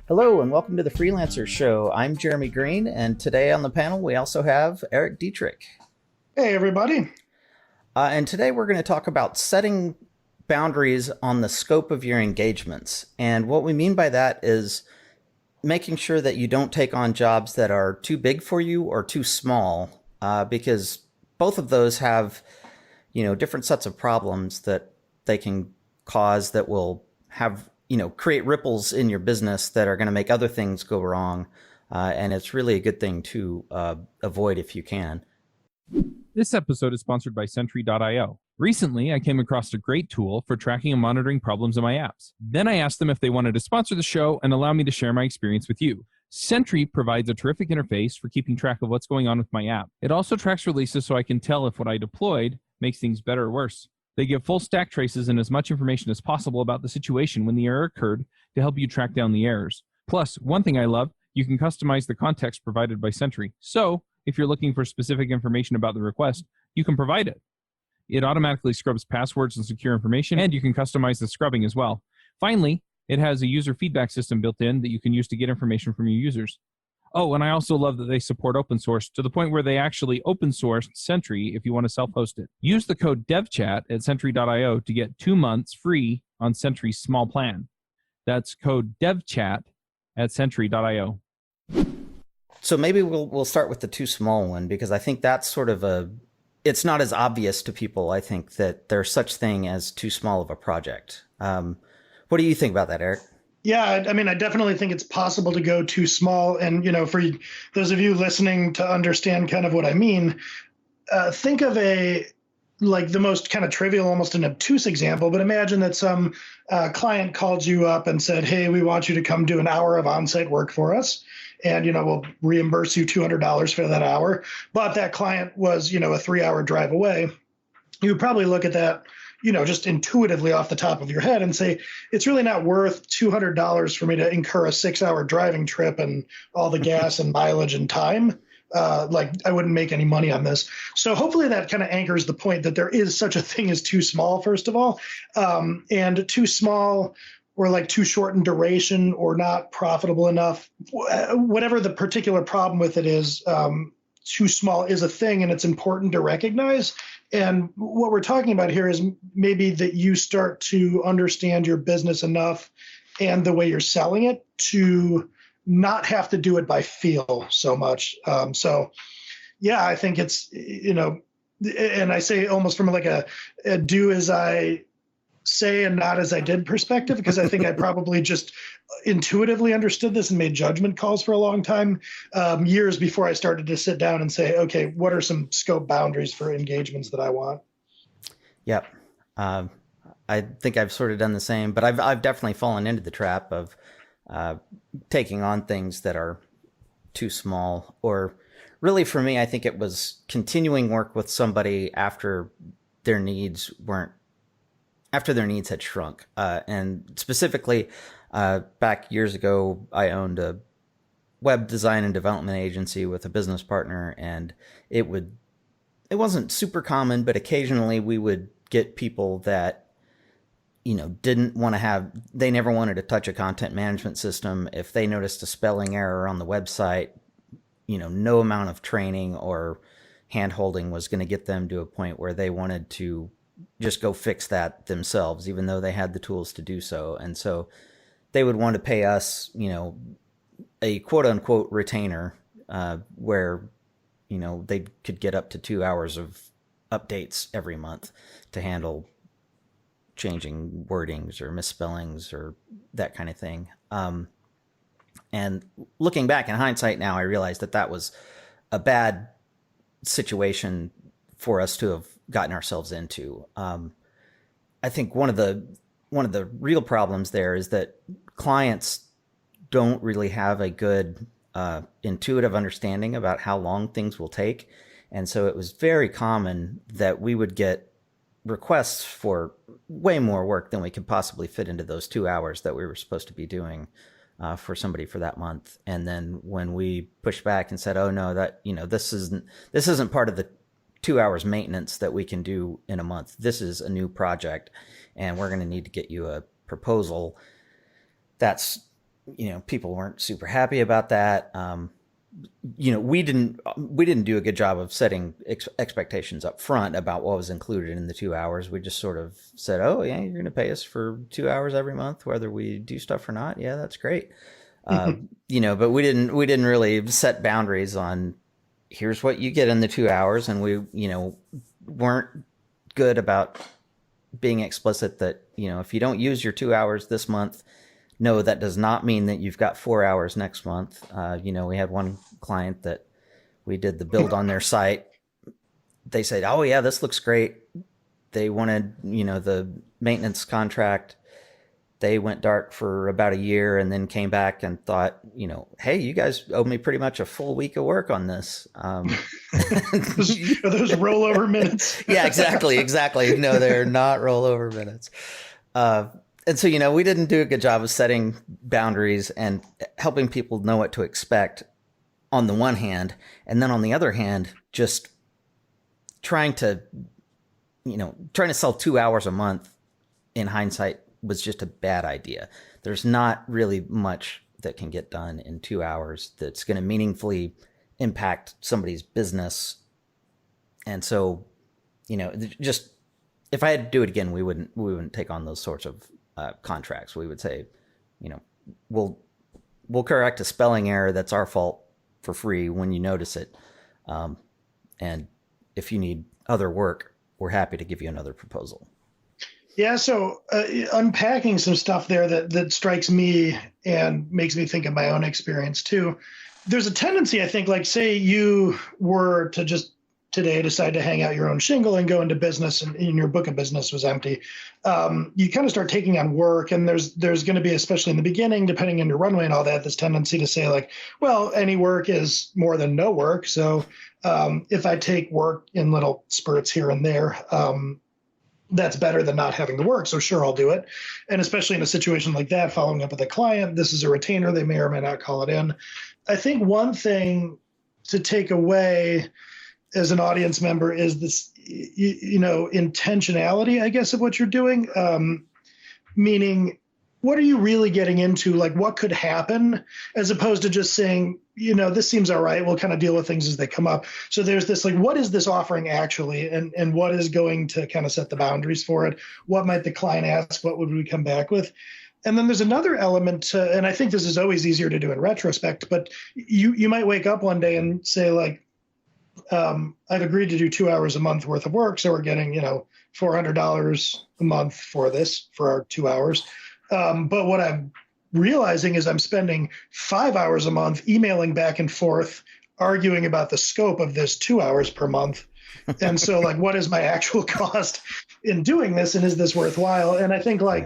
Hello and welcome to the Freelancer Show. I'm Jeremy Green, and today on the panel we also have Erik Dietrich. Hey, everybody. And today we're going to talk about setting boundaries on the scope of your engagements. And what we mean by that is making sure that you don't take on jobs that are too big for you or too small, because both of those have, different sets of problems that they can cause that will have create ripples in your business that are going to make other things go wrong. And it's really a good thing to avoid if you can. This episode is sponsored by Sentry.io. Recently, I came across a great tool for tracking and monitoring problems in my apps. Then I asked them if they wanted to sponsor the show and allow me to share my experience with you. Sentry provides a terrific interface for keeping track of what's going on with my app. It also tracks releases so I can tell if what I deployed makes things better or worse. They give full stack traces and as much information as possible about the situation when the error occurred to help you track down the errors. Plus, one thing I love, you can customize the context provided by Sentry. So, if you're looking for specific information about the request, you can provide it. It automatically scrubs passwords and secure information, and you can customize the scrubbing as well. Finally, it has a user feedback system built in that you can use to get information from your users. Oh, and I also love that they support open source to the point where they actually open source Sentry if you want to self-host it. Use the code DevChat at Sentry.io to get 2 months free on Sentry's small plan. That's code DevChat at Sentry.io. So maybe we'll start with the too small one, because I think that's sort of it's not as obvious to people, I think, that there's such thing as too small of a project. What do you think about that, Erik? Yeah, I mean, I definitely think it's possible to go too small. And, for those of you listening to understand kind of what I mean, think of the most kind of trivial, almost an obtuse example, but imagine that some client called you up and said, hey, we want you to come do an hour of on-site work for us. And, we'll reimburse you $200 for that hour. But that client was, a 3-hour drive away. You would probably look at that, just intuitively off the top of your head and say, it's really not worth $200 for me to incur a 6-hour driving trip and all the gas and mileage and time. I wouldn't make any money on this. So hopefully that kind of anchors the point that there is such a thing as too small, first of all, and too small or too short in duration or not profitable enough. Whatever the particular problem with it is, too small is a thing, and it's important to recognize. And what we're talking about here is maybe that you start to understand your business enough and the way you're selling it to not have to do it by feel so much. I think it's, and I say almost from a do as I say and not as I did perspective, because I think I probably just intuitively understood this and made judgment calls for a long time, years before I started to sit down and say, okay, what are some scope boundaries for engagements that I want? Yep. I think I've sort of done the same, but I've definitely fallen into the trap of taking on things that are too small. Or really for me, I think it was continuing work with somebody after their needs had shrunk. And specifically, back years ago, I owned a web design and development agency with a business partner, and it wasn't super common, but occasionally we would get people that, they never wanted to touch a content management system. If they noticed a spelling error on the website, no amount of training or hand-holding was going to get them to a point where they wanted to just go fix that themselves, even though they had the tools to do so. And so they would want to pay us, a quote unquote retainer, where, they could get up to 2 hours of updates every month to handle changing wordings or misspellings or that kind of thing. And looking back in hindsight now, I realized that was a bad situation for us to have gotten ourselves into. I think one of the real problems there is that clients don't really have a good intuitive understanding about how long things will take. And so it was very common that we would get requests for way more work than we could possibly fit into those 2 hours that we were supposed to be doing for somebody for that month. And then when we pushed back and said, oh no, that, this isn't part of the 2 hours maintenance that we can do in a month. This is a new project and we're going to need to get you a proposal. That's people weren't super happy about that. We didn't do a good job of setting expectations up front about what was included in the 2 hours. We just sort of said, oh yeah, you're going to pay us for 2 hours every month, whether we do stuff or not. Yeah, that's great. But we didn't really set boundaries on here's what you get in the 2 hours. And we, weren't good about being explicit that, if you don't use your 2 hours this month, no, that does not mean that you've got 4 hours next month. We had one client that we did the build on their site. They said, oh yeah, this looks great. They wanted, the maintenance contract. They went dark for about a year and then came back and thought, hey, you guys owe me pretty much a full week of work on this. Are those rollover minutes? Yeah, exactly. No, they're not rollover minutes. And so, we didn't do a good job of setting boundaries and helping people know what to expect on the one hand. And then on the other hand, just trying to sell 2 hours a month in hindsight was just a bad idea. There's not really much that can get done in 2 hours that's going to meaningfully impact somebody's business. And so, just if I had to do it again, we wouldn't take on those sorts of contracts. We would say, we'll correct a spelling error that's our fault for free when you notice it. And if you need other work, we're happy to give you another proposal. Yeah, so unpacking some stuff there that strikes me and makes me think of my own experience too. There's a tendency, I think, like say you were to just today decide to hang out your own shingle and go into business and your book of business was empty. You kind of start taking on work and there's going to be, especially in the beginning, depending on your runway and all that, this tendency to say like, well, any work is more than no work. So if I take work in little spurts here and there, that's better than not having the work. So sure, I'll do it. And especially in a situation like that, following up with a client, this is a retainer. They may or may not call it in. I think one thing to take away as an audience member is this, intentionality, I guess, of what you're doing. Meaning, what are you really getting into? Like what could happen as opposed to just saying, this seems all right. We'll kind of deal with things as they come up. So there's this, like, what is this offering actually? And what is going to kind of set the boundaries for it? What might the client ask? What would we come back with? And then there's another element to, and I think this is always easier to do in retrospect, but you might wake up one day and say like, I've agreed to do 2 hours a month worth of work. So we're getting, $400 a month for this, for our 2 hours. But what I'm realizing is I'm spending 5 hours a month emailing back and forth, arguing about the scope of this 2 hours per month. And so like, what is my actual cost in doing this? And is this worthwhile? And I think like,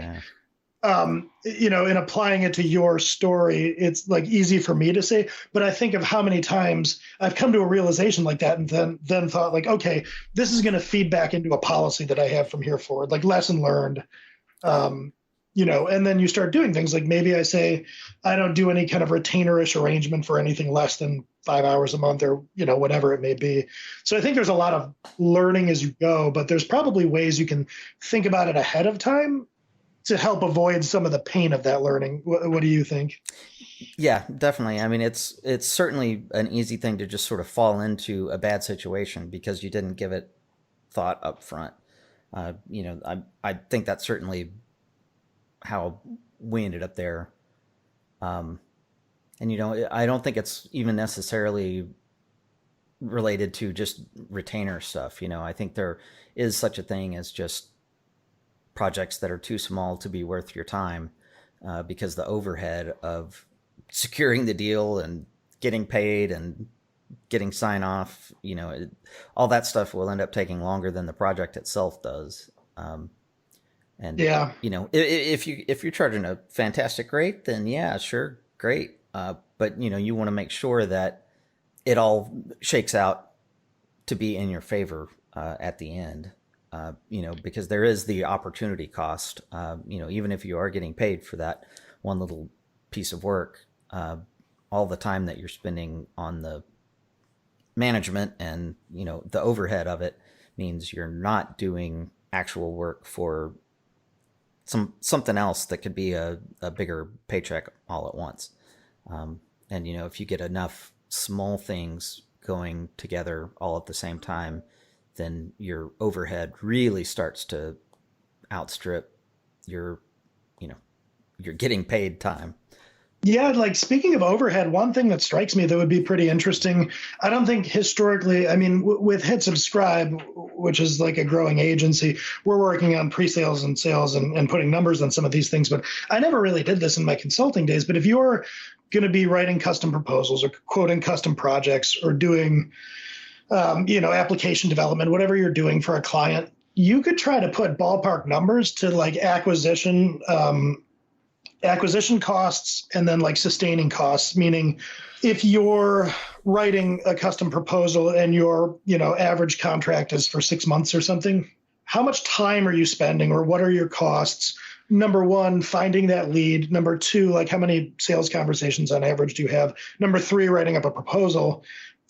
in applying it to your story, it's like easy for me to say, but I think of how many times I've come to a realization like that and then thought like, okay, this is going to feed back into a policy that I have from here forward, like lesson learned. And then you start doing things like maybe I say, I don't do any kind of retainerish arrangement for anything less than 5 hours a month or, whatever it may be. So I think there's a lot of learning as you go, but there's probably ways you can think about it ahead of time to help avoid some of the pain of that learning. What do you think? Yeah, definitely. I mean, it's certainly an easy thing to just sort of fall into a bad situation because you didn't give it thought up front. I think that's certainly how we ended up there. I don't think it's even necessarily related to just retainer stuff. I think there is such a thing as just projects that are too small to be worth your time because the overhead of securing the deal and getting paid and getting sign off, all that stuff will end up taking longer than the project itself does. And yeah, if you're charging a fantastic rate, then yeah, sure, great. But you want to make sure that it all shakes out to be in your favor at the end. Because there is the opportunity cost. Even if you are getting paid for that one little piece of work, all the time that you're spending on the management and the overhead of it means you're not doing actual work for something else that could be a bigger paycheck all at once. And if you get enough small things going together all at the same time, then your overhead really starts to outstrip your, you're getting paid time. Yeah, like speaking of overhead, one thing that strikes me that would be pretty interesting. I don't think historically, I mean, with Hit Subscribe, which is like a growing agency, we're working on pre-sales and sales and putting numbers on some of these things. But I never really did this in my consulting days. But if you're going to be writing custom proposals or quoting custom projects or doing, application development, whatever you're doing for a client, you could try to put ballpark numbers to like acquisition costs and then like sustaining costs, meaning if you're writing a custom proposal and your average contract is for 6 months or something, how much time are you spending or what are your costs? Number one, finding that lead. Number two, like how many sales conversations on average do you have? Number three, writing up a proposal.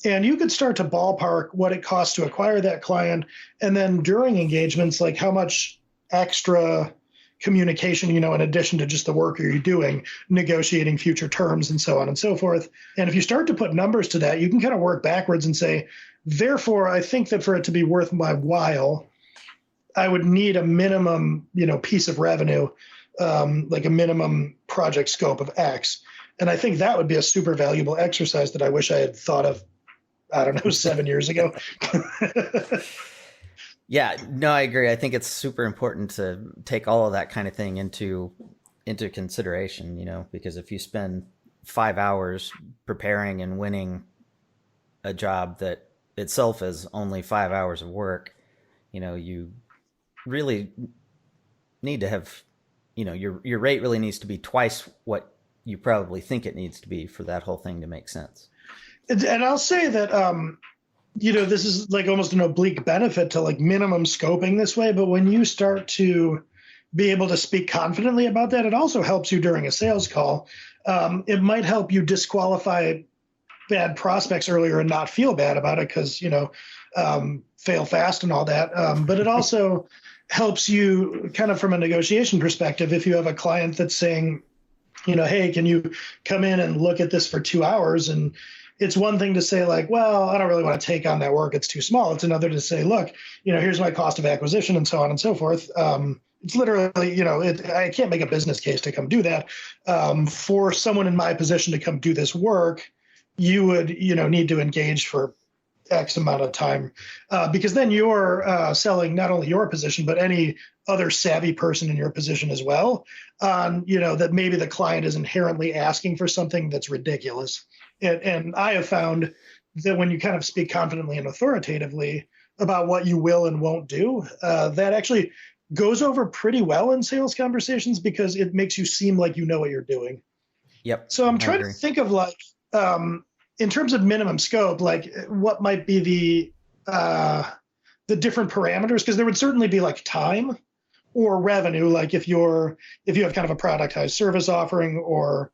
And you could start to ballpark what it costs to acquire that client. And then during engagements, like how much extra communication, in addition to just the work you're doing, negotiating future terms and so on and so forth. And if you start to put numbers to that, you can kind of work backwards and say, therefore, I think that for it to be worth my while, I would need a minimum, piece of revenue, like a minimum project scope of X. And I think that would be a super valuable exercise that I wish I had thought of, 7 years ago. Yeah, no, I agree. I think it's super important to take all of that kind of thing into consideration, because if you spend 5 hours preparing and winning a job that itself is only 5 hours of work, you really need to have, your rate really needs to be twice what you probably think it needs to be for that whole thing to make sense. And I'll say that, this is like almost an oblique benefit to like minimum scoping this way. But when you start to be able to speak confidently about that, it also helps you during a sales call. It might help you disqualify bad prospects earlier and not feel bad about it because, fail fast and all that. But it also helps you kind of from a negotiation perspective. If you have a client that's saying, hey, can you come in and look at this for 2 hours? And it's one thing to say like, well, I don't really want to take on that work. It's too small. It's another to say, look, here's my cost of acquisition and so on and so forth. It's literally, I can't make a business case to come do that. For someone in my position to come do this work, you would, need to engage for X amount of time because then you're selling not only your position, but any other savvy person in your position as well. That maybe the client is inherently asking for something that's ridiculous. And I have found that when you kind of speak confidently and authoritatively about what you will and won't do, that actually goes over pretty well in sales conversations because it makes you seem like you know what you're doing. Yep. So I'm trying to think of like, in terms of minimum scope, like what might be the different parameters, because there would certainly be like time or revenue. Like if you have kind of a productized service offering or,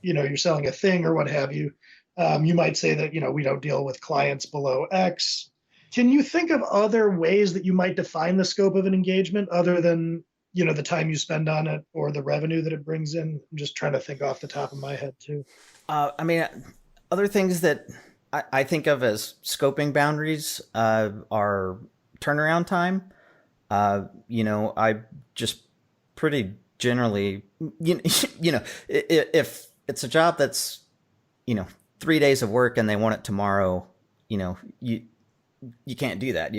you're selling a thing or what have you, you might say that, we don't deal with clients below X. Can you think of other ways that you might define the scope of an engagement other than, the time you spend on it or the revenue that it brings in? I'm just trying to think off the top of my head too. Other things that I think of as scoping boundaries are turnaround time. I just pretty generally, if it's a job that's, 3 days of work and they want it tomorrow, you can't do that.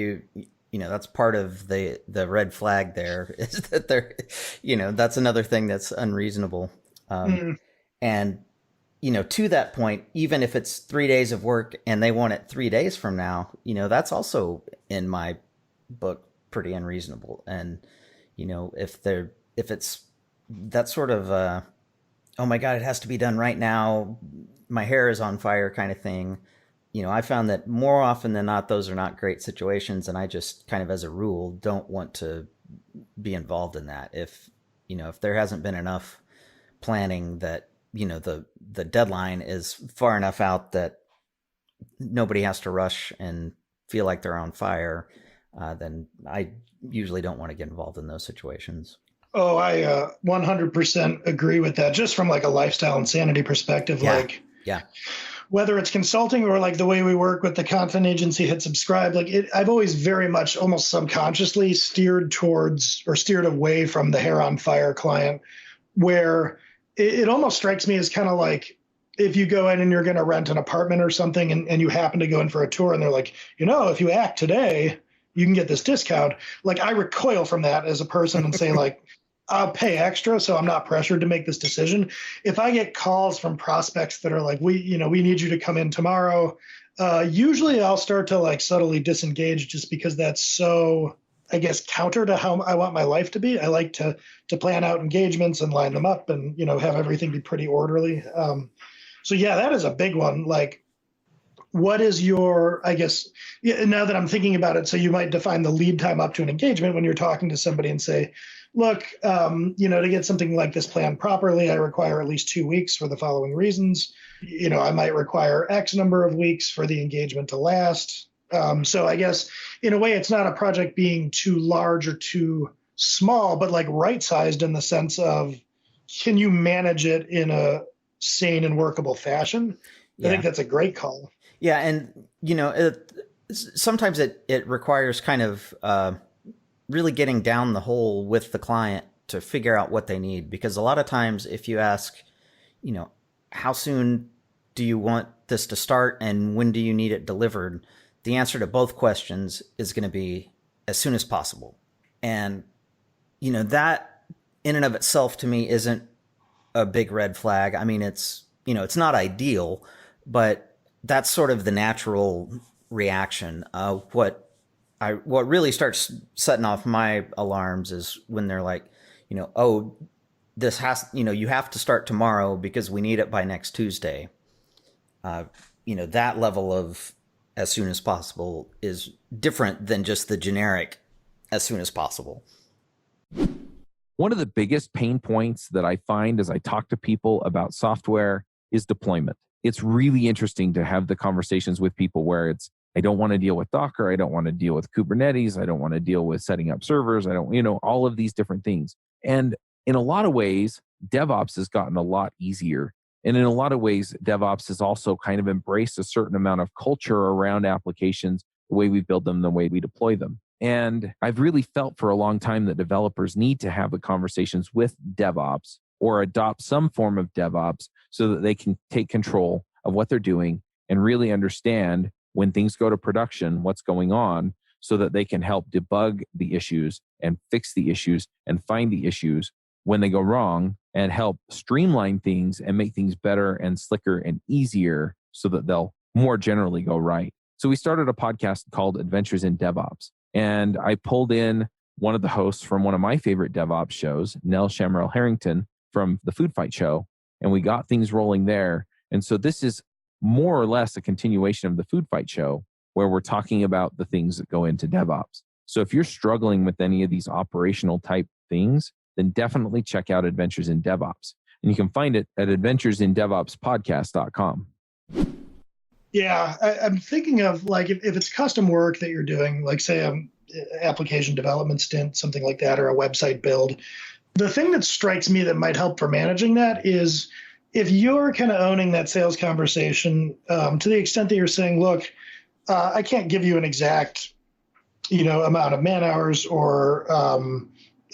That's part of the red flag there is that they're, that's another thing that's unreasonable. And, to that point, even if it's 3 days of work and they want it 3 days from now, that's also in my book pretty unreasonable. And, if it's that sort of, oh my God, it has to be done right now, my hair is on fire kind of thing. I found that more often than not, those are not great situations. And I just kind of, as a rule, don't want to be involved in that. If there hasn't been enough planning that, the deadline is far enough out that nobody has to rush and feel like they're on fire, then I usually don't want to get involved in those situations. Oh, I 100% agree with that. Just from like a lifestyle and sanity perspective, Yeah. like Yeah. whether it's consulting or like the way we work with the content agency Hit Subscribe, like I've always very much almost subconsciously steered towards or steered away from the hair on fire client, where it almost strikes me as kind of like if you go in and you're going to rent an apartment or something and you happen to go in for a tour and they're like, if you act today, you can get this discount. Like I recoil from that as a person and say like, I'll pay extra, so I'm not pressured to make this decision. If I get calls from prospects that are like, we need you to come in tomorrow, usually I'll start to like subtly disengage just because that's so, I guess, counter to how I want my life to be. I like to plan out engagements and line them up and, have everything be pretty orderly. So yeah, that is a big one. Like, what is your, I guess, now that I'm thinking about it, so you might define the lead time up to an engagement when you're talking to somebody and say, look, to get something like this planned properly, I require at least 2 weeks for the following reasons. I might require X number of weeks for the engagement to last. So I guess in a way, it's not a project being too large or too small, but like right-sized in the sense of, can you manage it in a sane and workable fashion? I think that's a great call. Yeah. And, sometimes it requires kind of really getting down the hole with the client to figure out what they need. Because a lot of times if you ask, how soon do you want this to start and when do you need it delivered? The answer to both questions is going to be as soon as possible. And, that in and of itself to me isn't a big red flag. I mean, it's not ideal, but that's sort of the natural reaction. What really starts setting off my alarms is when they're like, oh, this has, you have to start tomorrow because we need it by next Tuesday. That level of as soon as possible is different than just the generic as soon as possible. One of the biggest pain points that I find as I talk to people about software is deployment. It's really interesting to have the conversations with people where it's, I don't want to deal with Docker. I don't want to deal with Kubernetes. I don't want to deal with setting up servers. I don't, all of these different things. And in a lot of ways, DevOps has gotten a lot easier. And in a lot of ways, DevOps has also kind of embraced a certain amount of culture around applications, the way we build them, the way we deploy them. And I've really felt for a long time that developers need to have the conversations with DevOps or adopt some form of DevOps so that they can take control of what they're doing and really understand when things go to production, what's going on, so that they can help debug the issues and fix the issues and find the issues when they go wrong and help streamline things and make things better and slicker and easier so that they'll more generally go right. So we started a podcast called Adventures in DevOps. And I pulled in one of the hosts from one of my favorite DevOps shows, Nell Shamrell Harrington from the Food Fight Show, and we got things rolling there. And so this is more or less a continuation of the Food Fight Show where we're talking about the things that go into DevOps. So if you're struggling with any of these operational type things, then definitely check out Adventures in DevOps. And you can find it at adventuresindevopspodcast.com. Yeah, I'm thinking of like if it's custom work that you're doing, like say application development stint, something like that, or a website build. The thing that strikes me that might help for managing that is if you're kind of owning that sales conversation to the extent that you're saying, look, I can't give you an exact, amount of man hours or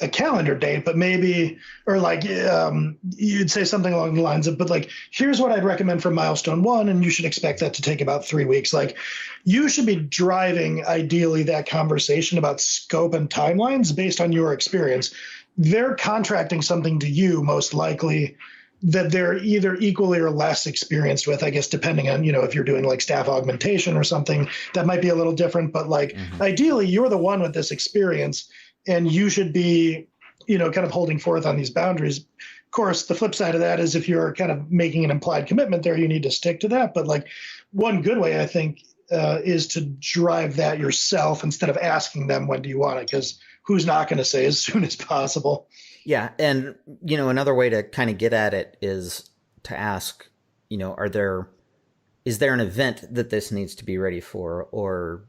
a calendar date, but maybe, or like you'd say something along the lines of, but like, here's what I'd recommend for milestone 1, and you should expect that to take about 3 weeks. Like you should be driving ideally that conversation about scope and timelines based on your experience. They're contracting something to you most likely that they're either equally or less experienced with, I guess, depending on, if you're doing like staff augmentation or something, that might be a little different, but like ideally you're the one with this experience and you should be, kind of holding forth on these boundaries. Of course, the flip side of that is if you're kind of making an implied commitment there, you need to stick to that. But like one good way, I think, is to drive that yourself instead of asking them, when do you want it? Because who's not going to say as soon as possible? Yeah. And, another way to kind of get at it is to ask, is there an event that this needs to be ready for? Or,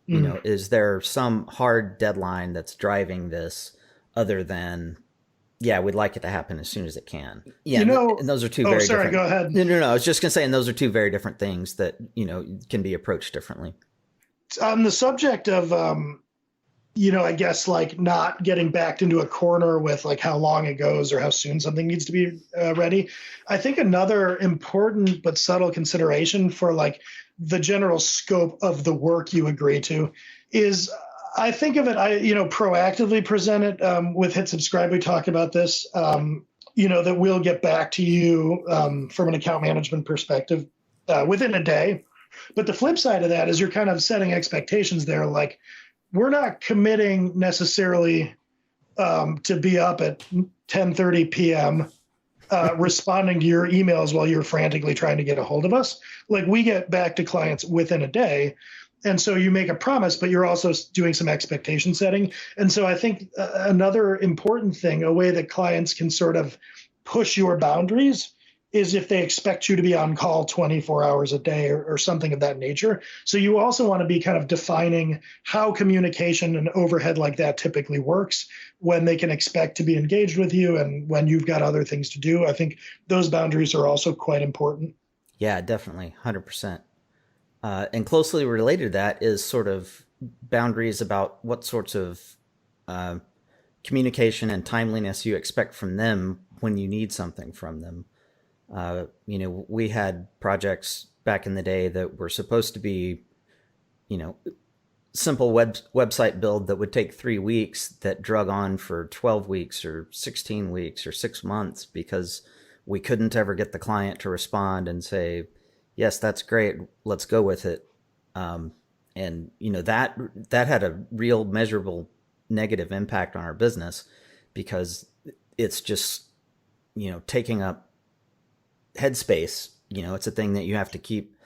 is there some hard deadline that's driving this other than, Yeah, we'd like it to happen as soon as it can. Yeah, You know, and those are two oh, very sorry, different. go ahead. No. I was just gonna say, and those are two very different things that can be approached differently. On the subject of, I guess like not getting backed into a corner with like how long it goes or how soon something needs to be ready. I think another important but subtle consideration for like the general scope of the work you agree to is I think of it, proactively present it with Hit Subscribe. We talk about this, that we'll get back to you from an account management perspective within a day. But the flip side of that is you're kind of setting expectations there. Like we're not committing necessarily to be up at 10:30 p.m. Responding to your emails while you're frantically trying to get a hold of us. Like we get back to clients within a day. And so you make a promise, but you're also doing some expectation setting. And so I think another important thing, a way that clients can sort of push your boundaries is if they expect you to be on call 24 hours a day or something of that nature. So you also want to be kind of defining how communication and overhead like that typically works, when they can expect to be engaged with you and when you've got other things to do. I think those boundaries are also quite important. Yeah, definitely, 100%. And closely related to that is sort of boundaries about what sorts of communication and timeliness you expect from them when you need something from them. We had projects back in the day that were supposed to be, simple website build that would take 3 weeks that drug on for 12 weeks or 16 weeks or 6 months because we couldn't ever get the client to respond and say, yes, that's great, let's go with it. That had a real measurable negative impact on our business because it's just, taking up headspace. It's a thing that you have to keep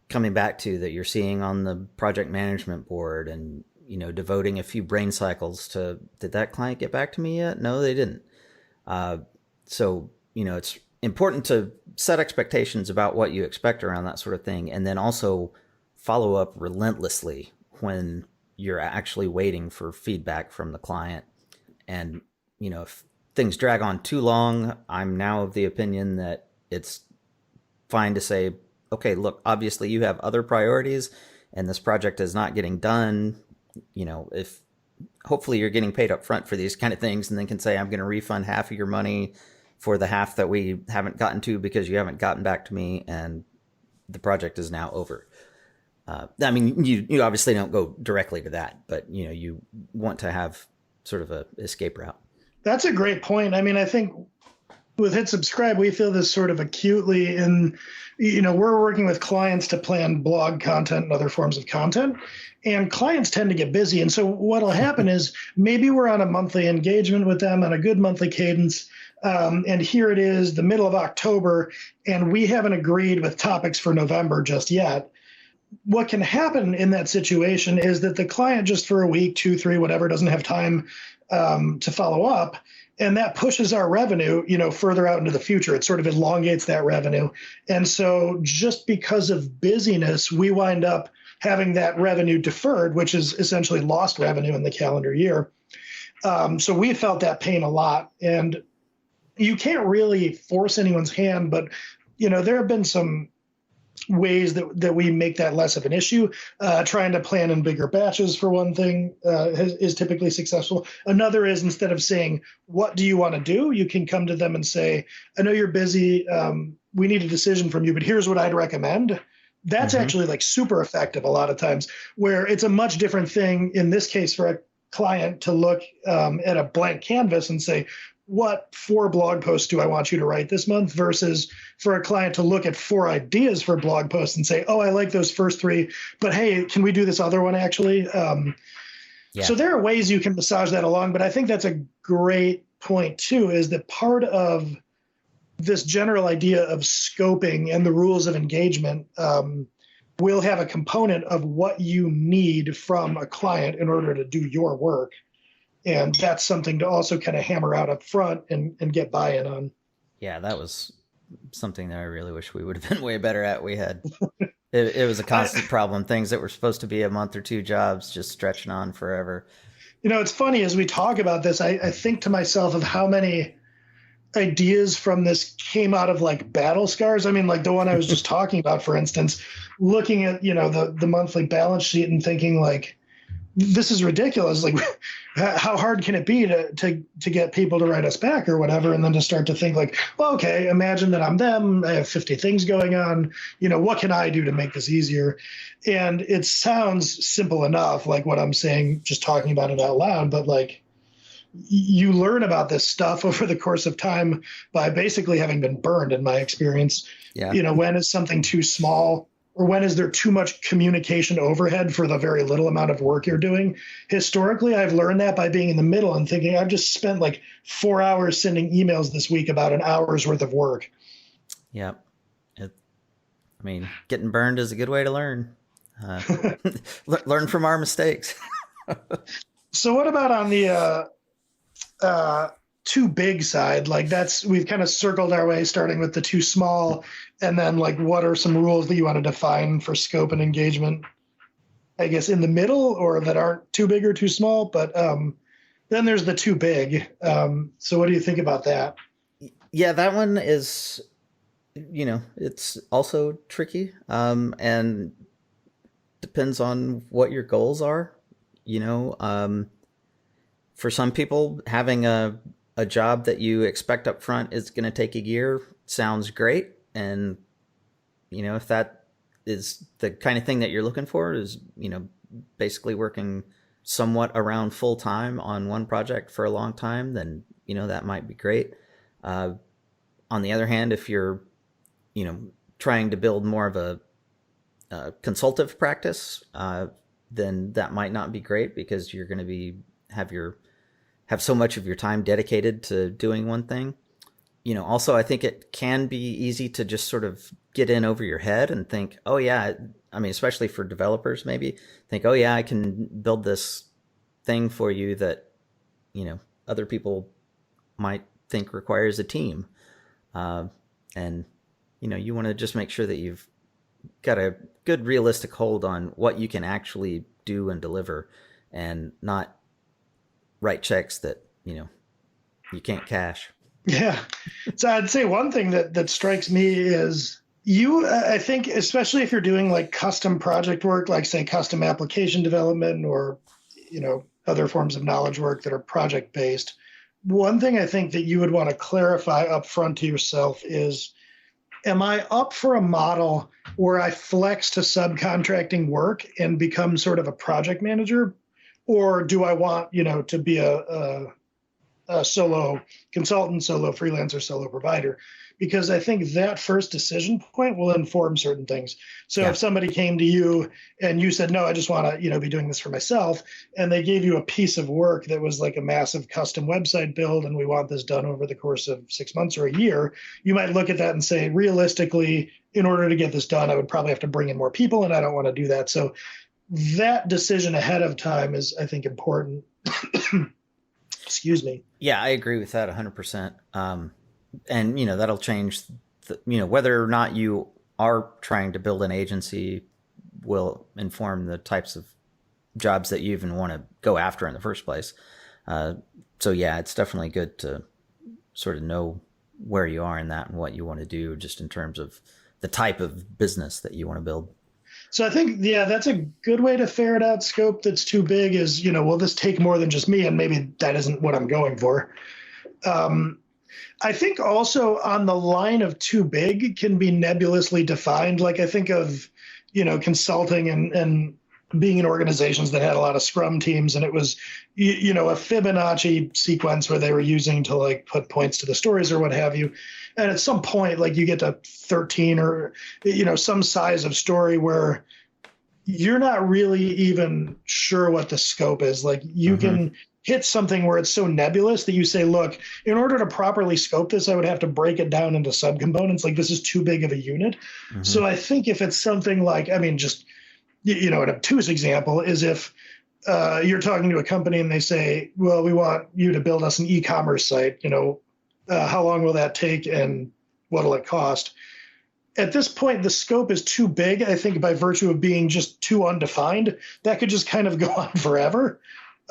coming back to, that you're seeing on the project management board, and devoting a few brain cycles to, did that client get back to me yet? No, they didn't. So it's important to set expectations about what you expect around that sort of thing, and then also follow up relentlessly when you're actually waiting for feedback from the client. And if things drag on too long, I'm now of the opinion that it's fine to say, okay, look, obviously you have other priorities and this project is not getting done. If hopefully you're getting paid up front for these kind of things, and then can say, I'm going to refund half of your money for the half that we haven't gotten to because you haven't gotten back to me, and the project is now over. You obviously don't go directly to that, but you want to have sort of a escape route. That's a great point. I think with Hit Subscribe, we feel this sort of acutely in, we're working with clients to plan blog content and other forms of content, and clients tend to get busy. And so what'll happen is maybe we're on a monthly engagement with them on a good monthly cadence. And here it is the middle of October, and we haven't agreed with topics for November just yet. What can happen in that situation is that the client just for a week, 2, 3, whatever, doesn't have time to follow up. And that pushes our revenue, further out into the future. It sort of elongates that revenue. And so just because of busyness, we wind up having that revenue deferred, which is essentially lost revenue in the calendar year. So we felt that pain a lot. And you can't really force anyone's hand, but, there have been some ways that we make that less of an issue. Trying to plan in bigger batches, for one thing, is typically successful. Another is, instead of saying, what do you want to do? You can come to them and say, I know you're busy. We need a decision from you, but here's what I'd recommend. That's actually like super effective a lot of times, where it's a much different thing in this case for a client to look at a blank canvas and say, what 4 blog posts do I want you to write this month, versus for a client to look at 4 ideas for blog posts and say, oh, I like those first 3, but hey, can we do this other one actually? So there are ways you can massage that along, but I think that's a great point too, is that part of this general idea of scoping and the rules of engagement will have a component of what you need from a client in order to do your work. And that's something to also kind of hammer out up front and get buy-in on. Yeah, that was something that I really wish we would have been way better at. We had, it was a constant problem. Things that were supposed to be a month or 2 jobs just stretching on forever. It's funny as we talk about this, I think to myself of how many ideas from this came out of like battle scars. I mean, like the one I was just talking about, for instance, looking at, the monthly balance sheet and thinking like, this is ridiculous. Like, how hard can it be to get people to write us back or whatever? And then to start to think like, well, okay, imagine that I'm them. I have 50 things going on. What can I do to make this easier? And it sounds simple enough, like what I'm saying, just talking about it out loud, but like, you learn about this stuff over the course of time by basically having been burned, in my experience. Yeah. When is something too small, or when is there too much communication overhead for the very little amount of work you're doing? Historically, I've learned that by being in the middle and thinking I've just spent like 4 hours sending emails this week about an hour's worth of work. Yeah. Getting burned is a good way to learn. Learn from our mistakes. So what about on the too big side? Like we've kind of circled our way, starting with the too small, and then like what are some rules that you want to define for scope and engagement, I guess, in the middle, or that aren't too big or too small? But then there's the too big. So what do you think about that? Yeah, that one is, it's also tricky, and depends on what your goals are. For some people, having a job that you expect up front is going to take a year sounds great. And, if that is the kind of thing that you're looking for, is, basically working somewhat around full time on one project for a long time, then, that might be great. On the other hand, if you're, trying to build more of a consultative practice, then that might not be great, because you're going to have so much of your time dedicated to doing one thing. Also, I think it can be easy to just sort of get in over your head and think, oh yeah, especially for developers, maybe think, oh yeah, I can build this thing for you that, other people might think requires a team. And, you want to just make sure that you've got a good realistic hold on what you can actually do and deliver, and not write checks that, you can't cash. Yeah. So I'd say one thing that strikes me is I think, especially if you're doing like custom project work, like say custom application development, or, other forms of knowledge work that are project based. One thing I think that you would want to clarify up front to yourself is, am I up for a model where I flex to subcontracting work and become sort of a project manager? Or do I want, to be a solo consultant, solo freelancer, solo provider? Because I think that first decision point will inform certain things. So if somebody came to you and you said, no, I just want to, be doing this for myself, and they gave you a piece of work that was like a massive custom website build, and we want this done over the course of 6 months or a year, you might look at that and say, realistically, in order to get this done, I would probably have to bring in more people, and I don't want to do that. So that decision ahead of time is, I think, important. Excuse me. Yeah, I agree with that 100%. And, that'll change, whether or not you are trying to build an agency will inform the types of jobs that you even want to go after in the first place. So yeah, it's definitely good to sort of know where you are in that and what you want to do, just in terms of the type of business that you want to build. So I think, yeah, that's a good way to ferret out scope that's too big is, will this take more than just me? And maybe that isn't what I'm going for. I think also on the line of too big can be nebulously defined. Like I think of, consulting and being in organizations that had a lot of Scrum teams, and it was, a Fibonacci sequence where they were using to like put points to the stories or what have you. And at some point, like you get to 13 or, some size of story where you're not really even sure what the scope is. Like you can hit something where it's so nebulous that you say, look, in order to properly scope this, I would have to break it down into subcomponents. Like this is too big of a unit. So I think if it's something like, just, an obtuse example is if you're talking to a company and they say, well, we want you to build us an e-commerce site, how long will that take and what'll it cost? At this point, the scope is too big, I think, by virtue of being just too undefined. That could just kind of go on forever.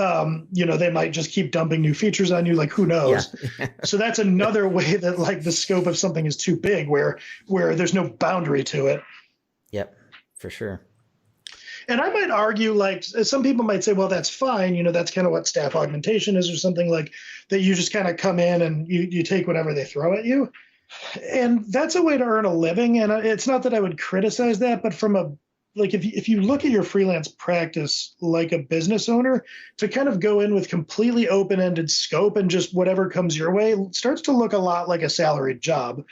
they might just keep dumping new features on you. Like, who knows? Yeah. So that's another way that like the scope of something is too big, where there's no boundary to it. Yep, for sure. And I might argue, like, some people might say, well, that's fine. That's kind of what staff augmentation is, or something like that. You just kind of come in and you take whatever they throw at you. And that's a way to earn a living. And it's not that I would criticize that, but from a, like, if you look at your freelance practice like a business owner, to kind of go in with completely open-ended scope and just whatever comes your way, starts to look a lot like a salaried job.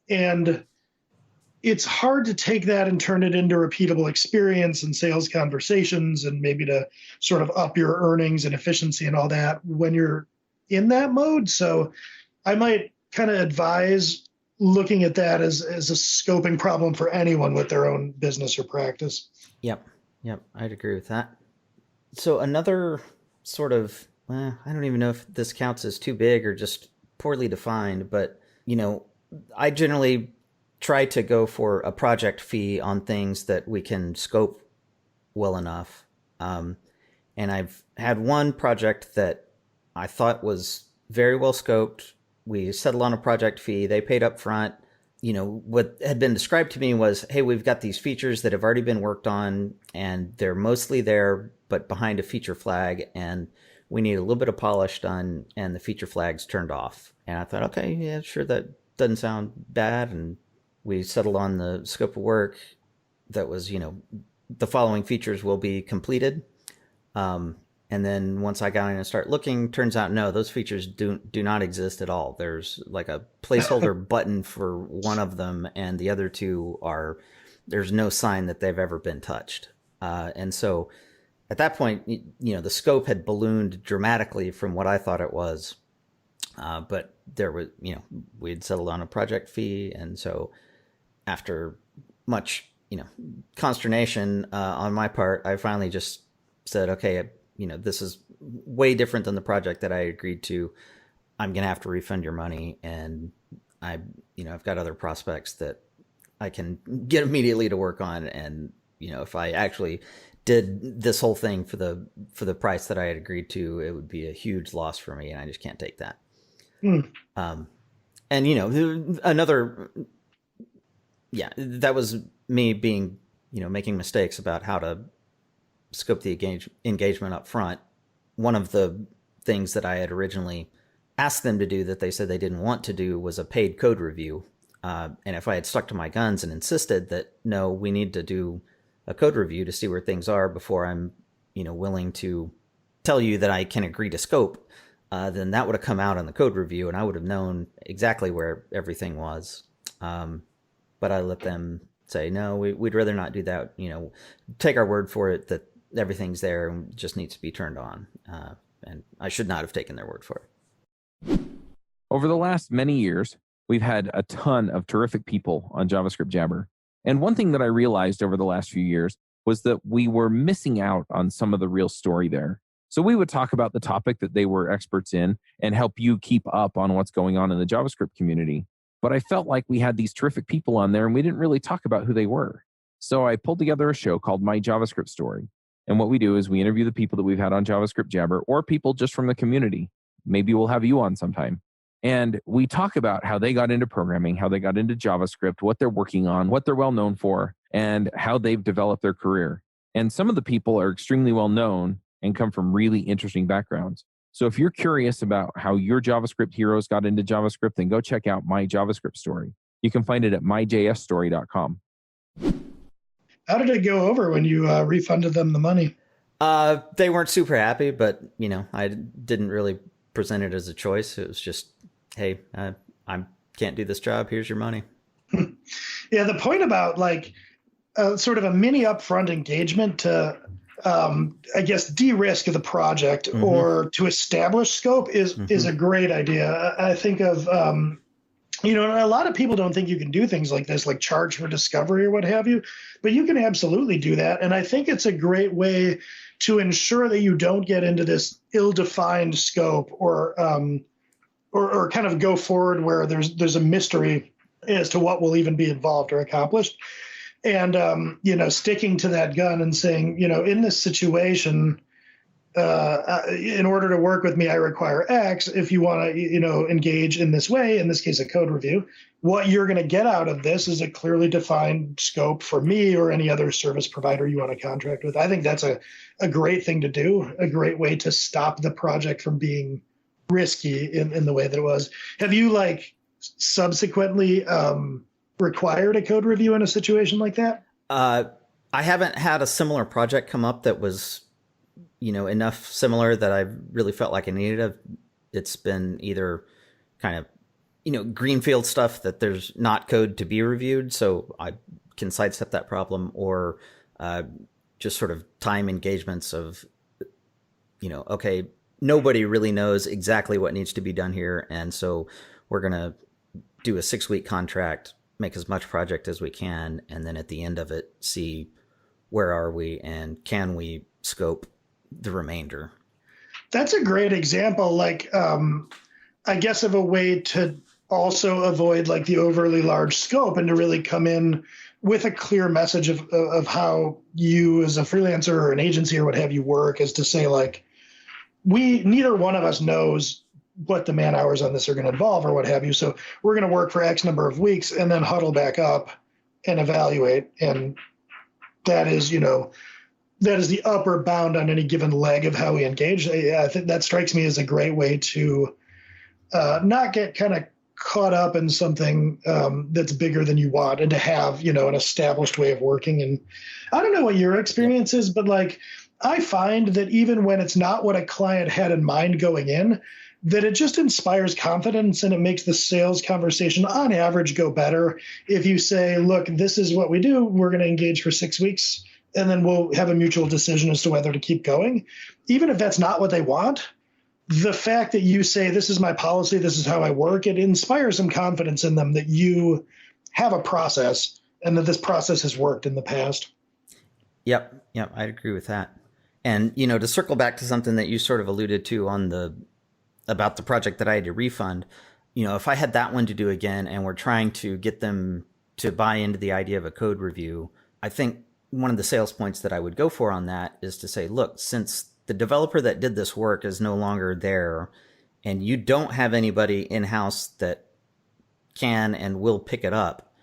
And it's hard to take that and turn it into repeatable experience and sales conversations, and maybe to sort of up your earnings and efficiency and all that when you're in that mode. So I might kind of advise looking at that as a scoping problem for anyone with their own business or practice. Yep. I'd agree with that. So another sort of, I don't even know if this counts as too big or just poorly defined, but, I generally try to go for a project fee on things that we can scope well enough. And I've had one project that I thought was very well scoped. We settled on a project fee. They paid up front. What had been described to me was, hey, we've got these features that have already been worked on, and they're mostly there, but behind a feature flag, and we need a little bit of polish done, and the feature flag's turned off. And I thought, okay, yeah, sure, that doesn't sound bad. And we settled on the scope of work that was, the following features will be completed. And then once I got in and start looking, turns out, no, those features do not exist at all. There's like a placeholder button for one of them, and the other two there's no sign that they've ever been touched. And so at that point, the scope had ballooned dramatically from what I thought it was. But there was, we'd settled on a project fee. And so after much, consternation on my part, I finally just said, okay, this is way different than the project that I agreed to. I'm going to have to refund your money. And I've got other prospects that I can get immediately to work on. And, if I actually did this whole thing for the price that I had agreed to, it would be a huge loss for me. And I just can't take that. And, that was me being, making mistakes about how to scope the engagement up front. One of the things that I had originally asked them to do that they said they didn't want to do was a paid code review. And if I had stuck to my guns and insisted that, no, we need to do a code review to see where things are before I'm, willing to tell you that I can agree to scope, then that would have come out in the code review and I would have known exactly where everything was. But I let them say, no, we'd rather not do that. Take our word for it that everything's there and just needs to be turned on. And I should not have taken their word for it. Over the last many years, we've had a ton of terrific people on JavaScript Jabber. And one thing that I realized over the last few years was that we were missing out on some of the real story there. So we would talk about the topic that they were experts in and help you keep up on what's going on in the JavaScript community. But I felt like we had these terrific people on there and we didn't really talk about who they were. So I pulled together a show called My JavaScript Story. And what we do is we interview the people that we've had on JavaScript Jabber or people just from the community. Maybe we'll have you on sometime. And we talk about how they got into programming, how they got into JavaScript, what they're working on, what they're well known for, and how they've developed their career. And some of the people are extremely well known and come from really interesting backgrounds. So if you're curious about how your JavaScript heroes got into JavaScript, then go check out My JavaScript Story. You can find it at myjsstory.com. How did it go over when you refunded them the money? They weren't super happy, but, I didn't really present it as a choice. It was just, hey, I can't do this job. Here's your money. Yeah, the point about sort of a mini upfront engagement to, I guess, de-risk the project or to establish scope is a great idea. I think of, a lot of people don't think you can do things like this, like charge for discovery or what have you, but you can absolutely do that. And I think it's a great way to ensure that you don't get into this ill-defined scope or kind of go forward where there's a mystery as to what will even be involved or accomplished. And, sticking to that gun and saying, in this situation, in order to work with me, I require X. If you want to, engage in this way, in this case, a code review, what you're going to get out of this is a clearly defined scope for me or any other service provider you want to contract with. I think that's a great thing to do, a great way to stop the project from being risky in the way that it was. Have you subsequently required a code review in a situation like that? I haven't had a similar project come up that was, enough similar that I really felt like I needed it. It's been either kind of, greenfield stuff that there's not code to be reviewed, so I can sidestep that problem, or just sort of time engagements of, okay, nobody really knows exactly what needs to be done here, and so we're going to do a 6-week contract, make as much project as we can, and then at the end of it, see where are we and can we scope the remainder. That's a great example. I guess of a way to also avoid the overly large scope and to really come in with a clear message of how you as a freelancer or an agency or what have you work, is to say neither one of us knows what the man hours on this are going to involve or what have you. So we're going to work for X number of weeks and then huddle back up and evaluate. And that is the upper bound on any given leg of how we engage. I think that strikes me as a great way to not get kind of caught up in something that's bigger than you want, and to have, an established way of working. And I don't know what your experience is, but I find that even when it's not what a client had in mind going in, that it just inspires confidence and it makes the sales conversation on average go better. If you say, look, this is what we do, we're going to engage for 6 weeks, and then we'll have a mutual decision as to whether to keep going. Even if that's not what they want, the fact that you say, this is my policy, this is how I work, it inspires some confidence in them that you have a process and that this process has worked in the past. Yep, I agree with that. And, to circle back to something that you sort of alluded to about the project that I had to refund, if I had that one to do again and we're trying to get them to buy into the idea of a code review, I think one of the sales points that I would go for on that is to say, look, since the developer that did this work is no longer there, and you don't have anybody in-house that can and will pick it up,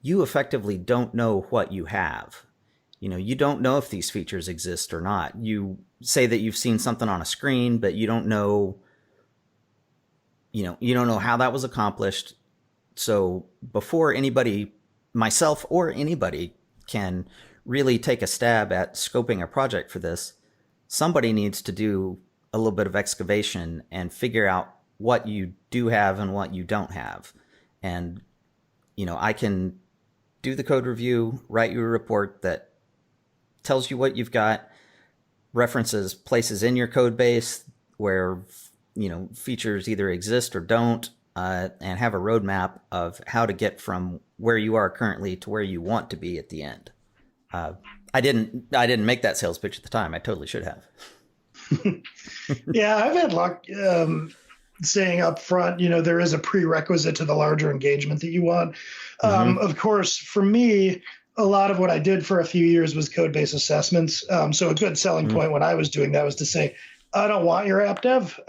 you effectively don't know what you have. You don't know if these features exist or not. You say that you've seen something on a screen, but you don't know, you don't know how that was accomplished. So before anybody, myself or anybody, can really take a stab at scoping a project for this, somebody needs to do a little bit of excavation and figure out what you do have and what you don't have. And, I can do the code review, write you a report that tells you what you've got, references places in your code base where, features either exist or don't, and have a roadmap of how to get from where you are currently to where you want to be at the end. I didn't make that sales pitch at the time. I totally should have. Yeah, I've had luck saying up front, there is a prerequisite to the larger engagement that you want. Of course, for me, a lot of what I did for a few years was code-based assessments. So a good selling point when I was doing that was to say, I don't want your app dev.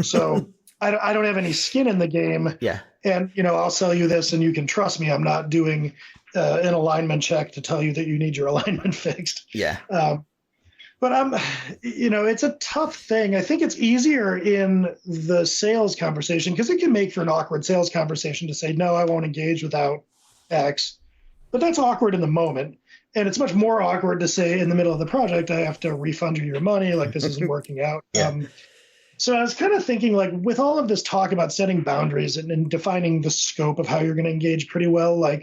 So I don't have any skin in the game. Yeah. And, I'll sell you this and you can trust me. I'm not doing an alignment check to tell you that you need your alignment fixed. Yeah. But it's a tough thing. I think it's easier in the sales conversation because it can make for an awkward sales conversation to say, no, I won't engage without X. But that's awkward in the moment. And it's much more awkward to say in the middle of the project, I have to refund you your money. This isn't working out. Yeah. So I was kind of thinking, with all of this talk about setting boundaries and defining the scope of how you're going to engage pretty well, this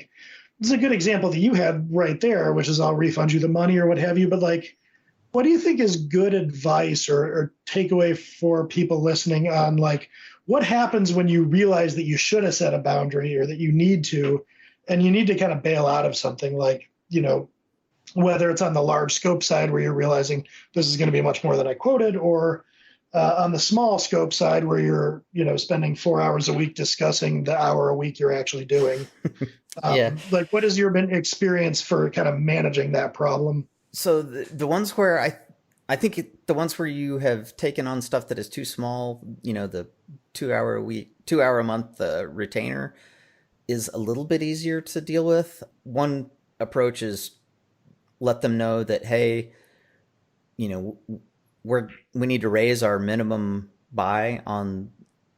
is a good example that you had right there, which is I'll refund you the money or what have you. But what do you think is good advice or takeaway for people listening on what happens when you realize that you should have set a boundary or that you need to, and you need to kind of bail out of something whether it's on the large scope side where you're realizing this is going to be much more than I quoted, or on the small scope side where you're, spending 4 hours a week discussing the hour a week you're actually doing. Yeah. What has your experience for kind of managing that problem? So the ones where I think the ones where you have taken on stuff that is too small, the 2 hour a week, 2 hour a month retainer is a little bit easier to deal with. One approach is let them know that, hey, we need to raise our minimum buy on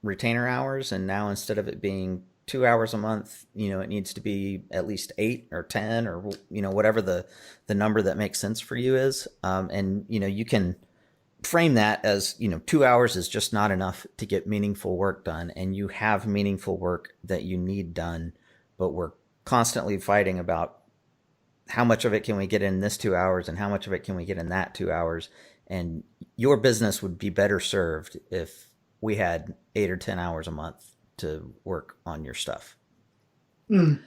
retainer hours, and now instead of it being 2 hours a month, it needs to be at least 8 or 10 or whatever the number that makes sense for you is. And you can frame that as 2 hours is just not enough to get meaningful work done, and you have meaningful work that you need done, but we're constantly fighting about how much of it can we get in this 2 hours and how much of it can we get in that 2 hours. And your business would be better served if we had 8 or 10 hours a month to work on your stuff. Not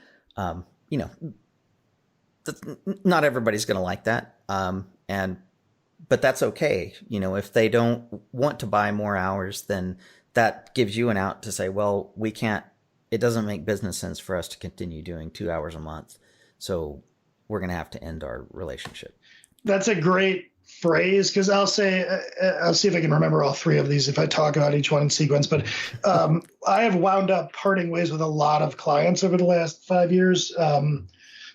everybody's going to like that. But that's okay. If they don't want to buy more hours, then that gives you an out to say, well, it doesn't make business sense for us to continue doing 2 hours a month. So we're going to have to end our relationship. That's a great phrase, because I'll see if I can remember all three of these if I talk about each one in sequence. But I have wound up parting ways with a lot of clients over the last 5 years,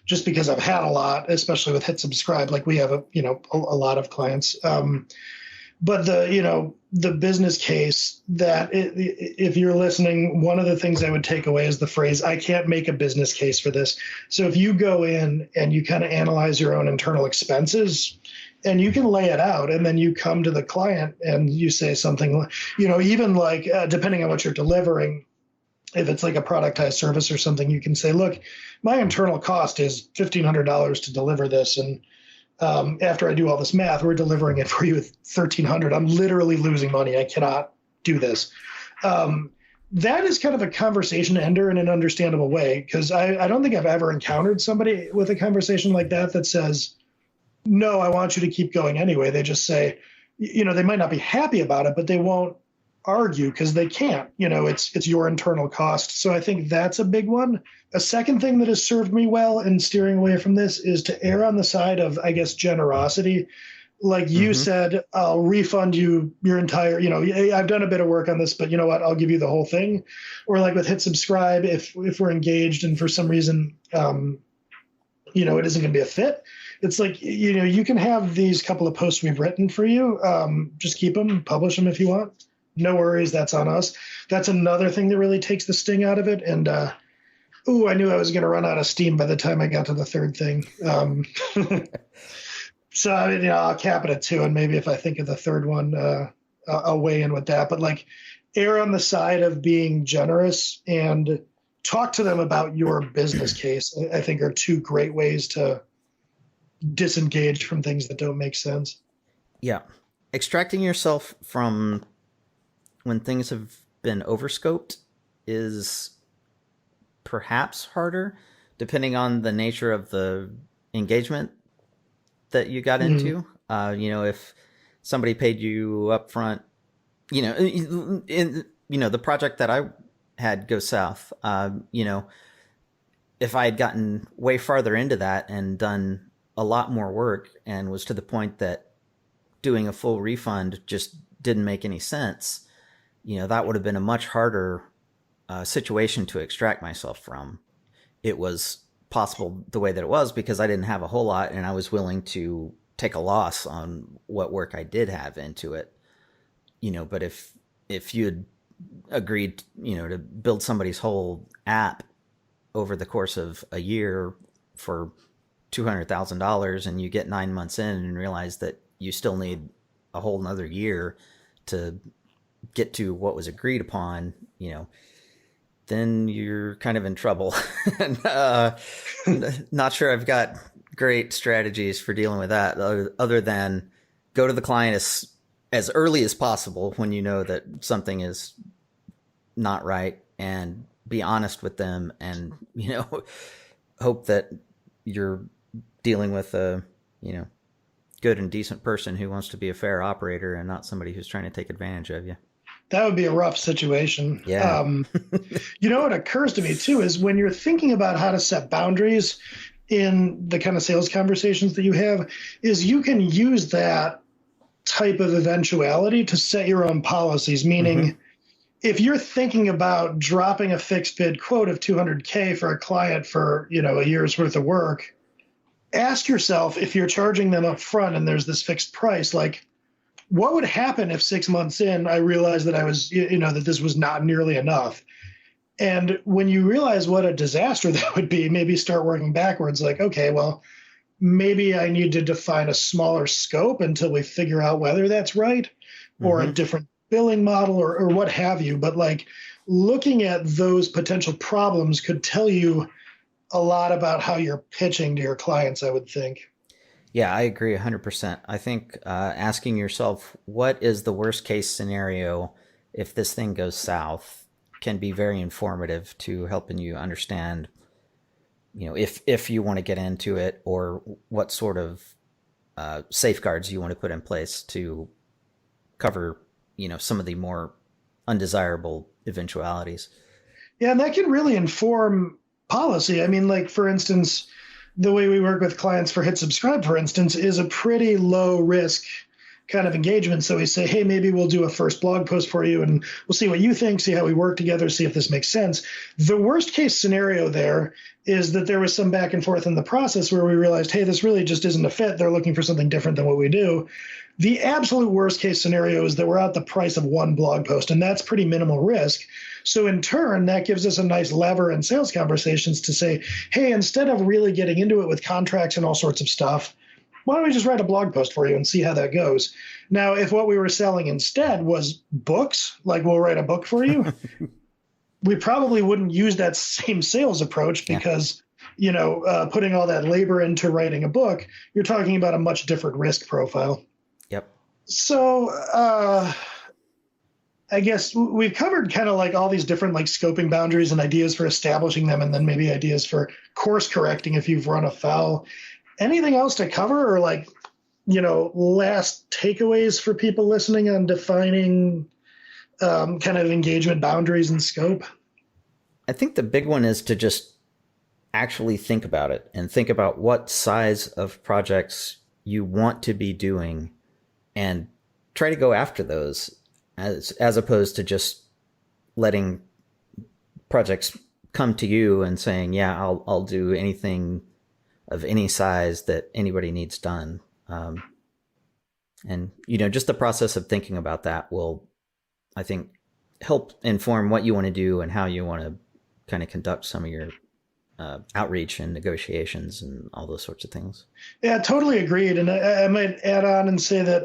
just because I've had a lot, especially with Hit Subscribe. Like we have a lot of clients. But the business case that if you're listening, one of the things I would take away is the phrase, I can't make a business case for this. So if you go in and you kind of analyze your own internal expenses, and you can lay it out, and then you come to the client and you say something, even like, depending on what you're delivering, if it's like a productized service or something, you can say, look, my internal cost is $1,500 to deliver this. And after I do all this math, we're delivering it for you at $1,300. I'm literally losing money. I cannot do this. That is kind of a conversation ender in an understandable way, because I don't think I've ever encountered somebody with a conversation like that says, no, I want you to keep going anyway. They just say, they might not be happy about it, but they won't argue because they can't. It's your internal cost. So I think that's a big one. A second thing that has served me well in steering away from this is to err on the side of, I guess, generosity. Like you said, I'll refund you your entire, I've done a bit of work on this, but you know what, I'll give you the whole thing. Or like with Hit Subscribe, if we're engaged and for some reason, it isn't going to be a fit, it's like, you can have these couple of posts we've written for you. Just keep them, publish them if you want. No worries. That's on us. That's another thing that really takes the sting out of it. And, I knew I was going to run out of steam by the time I got to the third thing. So, I'll cap it at 2. And maybe if I think of the third one, I'll weigh in with that. But like, err on the side of being generous and talk to them about your business case, I think are 2 great ways to disengage from things that don't make sense. Yeah. Extracting yourself from when things have been overscoped is perhaps harder, depending on the nature of the engagement that you got into. If somebody paid you up front, in the project that I had go south, if I had gotten way farther into that and done a lot more work and was to the point that doing a full refund just didn't make any sense, that would have been a much harder situation to extract myself from. It was possible the way that it was because I didn't have a whole lot and I was willing to take a loss on what work I did have into it. But if you had agreed, to build somebody's whole app over the course of a year for $200,000 and you get 9 months in and realize that you still need a whole nother year to get to what was agreed upon, then you're kind of in trouble. And, not sure I've got great strategies for dealing with that other than go to the client as early as possible when you know that something is not right, and be honest with them, and, hope that you're dealing with a, good and decent person who wants to be a fair operator and not somebody who's trying to take advantage of you. That would be a rough situation. Yeah. What occurs to me too is when you're thinking about how to set boundaries in the kind of sales conversations that you have, is you can use that type of eventuality to set your own policies, meaning if you're thinking about dropping a fixed bid quote of 200K for a client for, a year's worth of work, ask yourself, if you're charging them up front and there's this fixed price, like, what would happen if 6 months in I realized that I was, that this was not nearly enough? And when you realize what a disaster that would be, maybe start working backwards, like, okay, well, maybe I need to define a smaller scope until we figure out whether that's right, or a different billing model, or what have you. But like, looking at those potential problems could tell you a lot about how you're pitching to your clients, I would think. Yeah, I agree 100%. I think asking yourself, what is the worst case scenario if this thing goes south, can be very informative to helping you understand, if you want to get into it, or what sort of safeguards you want to put in place to cover, some of the more undesirable eventualities. Yeah, and that can really inform policy. I mean, like, for instance, the way we work with clients for Hit Subscribe, for instance, is a pretty low risk kind of engagement. So we say, hey, maybe we'll do a first blog post for you and we'll see what you think, see how we work together, see if this makes sense. The worst case scenario there is that there was some back and forth in the process where we realized, hey, this really just isn't a fit. They're looking for something different than what we do. The absolute worst case scenario is that we're at the price of one blog post, and that's pretty minimal risk. So in turn, that gives us a nice lever in sales conversations to say, hey, instead of really getting into it with contracts and all sorts of stuff, why don't we just write a blog post for you and see how that goes? Now, if what we were selling instead was books, like we'll write a book for you, we probably wouldn't use that same sales approach because, putting all that labor into writing a book, you're talking about a much different risk profile. Yep. So I guess we've covered kind of like all these different like scoping boundaries and ideas for establishing them, and then maybe ideas for course correcting if you've run afoul. Anything else to cover, or like, last takeaways for people listening on defining kind of engagement boundaries and scope? I think the big one is to just actually think about it and think about what size of projects you want to be doing and try to go after those, as opposed to just letting projects come to you and saying, yeah, I'll do anything of any size that anybody needs done. And, just the process of thinking about that will, I think, help inform what you want to do and how you want to kind of conduct some of your outreach and negotiations and all those sorts of things. Yeah, totally agreed. And I might add on and say that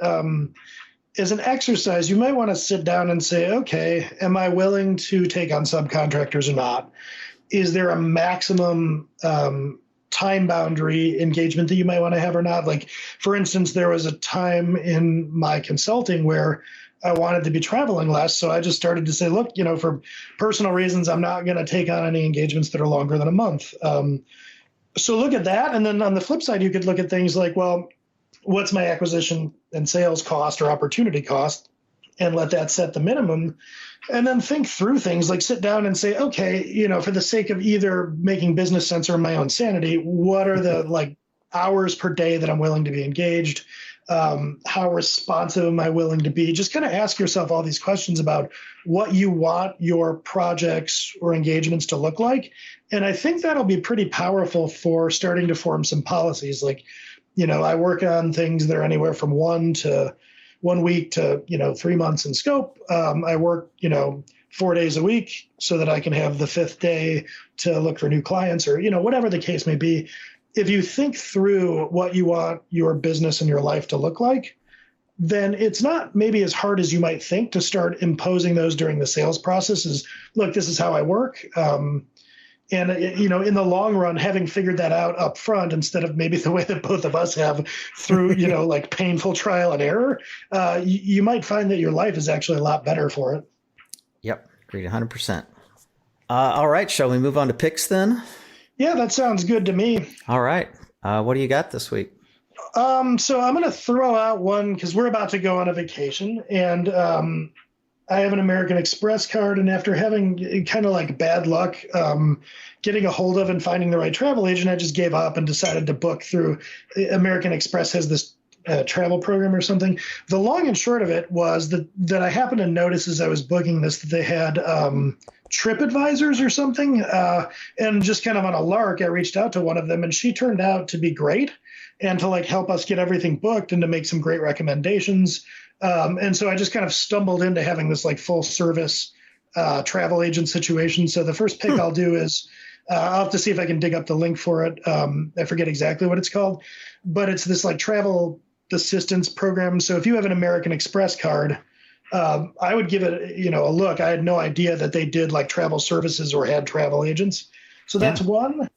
as an exercise, you might want to sit down and say, okay, am I willing to take on subcontractors or not? Is there a maximum time boundary engagement that you might want to have or not? Like, for instance, there was a time in my consulting where I wanted to be traveling less. So I just started to say, look, for personal reasons, I'm not going to take on any engagements that are longer than a month. So look at that. And then on the flip side, you could look at things like, well, what's my acquisition and sales cost or opportunity cost, and let that set the minimum. And then think through things, like sit down and say, okay, for the sake of either making business sense or my own sanity, what are the hours per day that I'm willing to be engaged? How responsive am I willing to be? Just kind of ask yourself all these questions about what you want your projects or engagements to look like. And I think that'll be pretty powerful for starting to form some policies. Like, I work on things that are anywhere from 1 week to 3 months in scope. I work 4 days a week so that I can have the fifth day to look for new clients, or whatever the case may be. If you think through what you want your business and your life to look like, then it's not maybe as hard as you might think to start imposing those during the sales process. Is, look, this is how I work. And, in the long run, having figured that out up front, instead of maybe the way that both of us have through, painful trial and error, you might find that your life is actually a lot better for it. Yep. Agreed 100%. All right. Shall we move on to picks then? Yeah, that sounds good to me. All right. What do you got this week? So I'm going to throw out one because we're about to go on a vacation, and I have an American Express card, and after having kind of like bad luck getting a hold of and finding the right travel agent, I just gave up and decided to book through American Express. Has this travel program or something. The long and short of it was that I happened to notice as I was booking this that they had trip advisors or something. And just kind of on a lark, I reached out to one of them, and she turned out to be great and to like help us get everything booked and to make some great recommendations. And so I just kind of stumbled into having this like full service travel agent situation. So the first pick I'll do is I'll have to see if I can dig up the link for it. I forget exactly what it's called, but it's this like travel assistance program. So if you have an American Express card, I would give it, a look. I had no idea that they did like travel services or had travel agents. So that's one.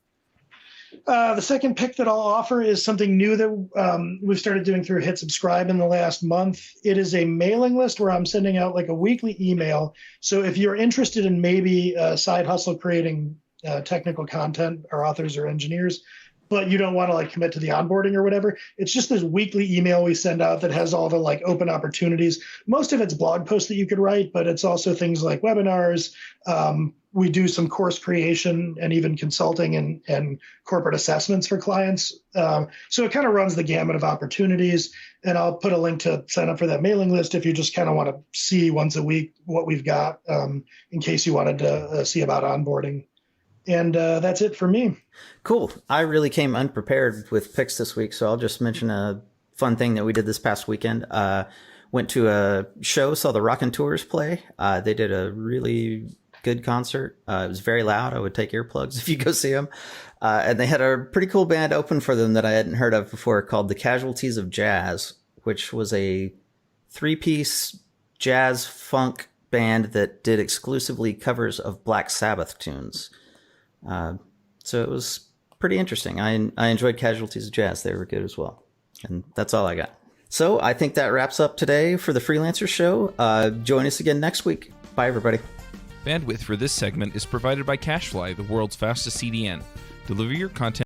The second pick that I'll offer is something new that we've started doing through Hit Subscribe in the last month. It is a mailing list where I'm sending out like a weekly email. So if you're interested in maybe a side hustle creating technical content or authors or engineers, but you don't want to like commit to the onboarding or whatever, it's just this weekly email we send out that has all the like open opportunities. Most of it's blog posts that you could write, but it's also things like webinars. We do some course creation and even consulting and corporate assessments for clients. So it kind of runs the gamut of opportunities. And I'll put a link to sign up for that mailing list if you just kind of want to see once a week what we've got, in case you wanted to see about onboarding. And that's it for me. Cool. I really came unprepared with picks this week, so I'll just mention a fun thing that we did this past weekend. Went to a show, saw the Rockin' Tours play. They did a really good concert. It was very loud. I would take earplugs if you go see them. And they had a pretty cool band open for them that I hadn't heard of before called the Casualties of Jazz, which was a 3-piece jazz funk band that did exclusively covers of Black Sabbath tunes. So it was pretty interesting. I enjoyed Casualties of Jazz. They were good as well. And that's all I got. So I think that wraps up today for the Freelancer Show. Join us again next week. Bye, everybody. Bandwidth for this segment is provided by CacheFly, the world's fastest CDN. Deliver your content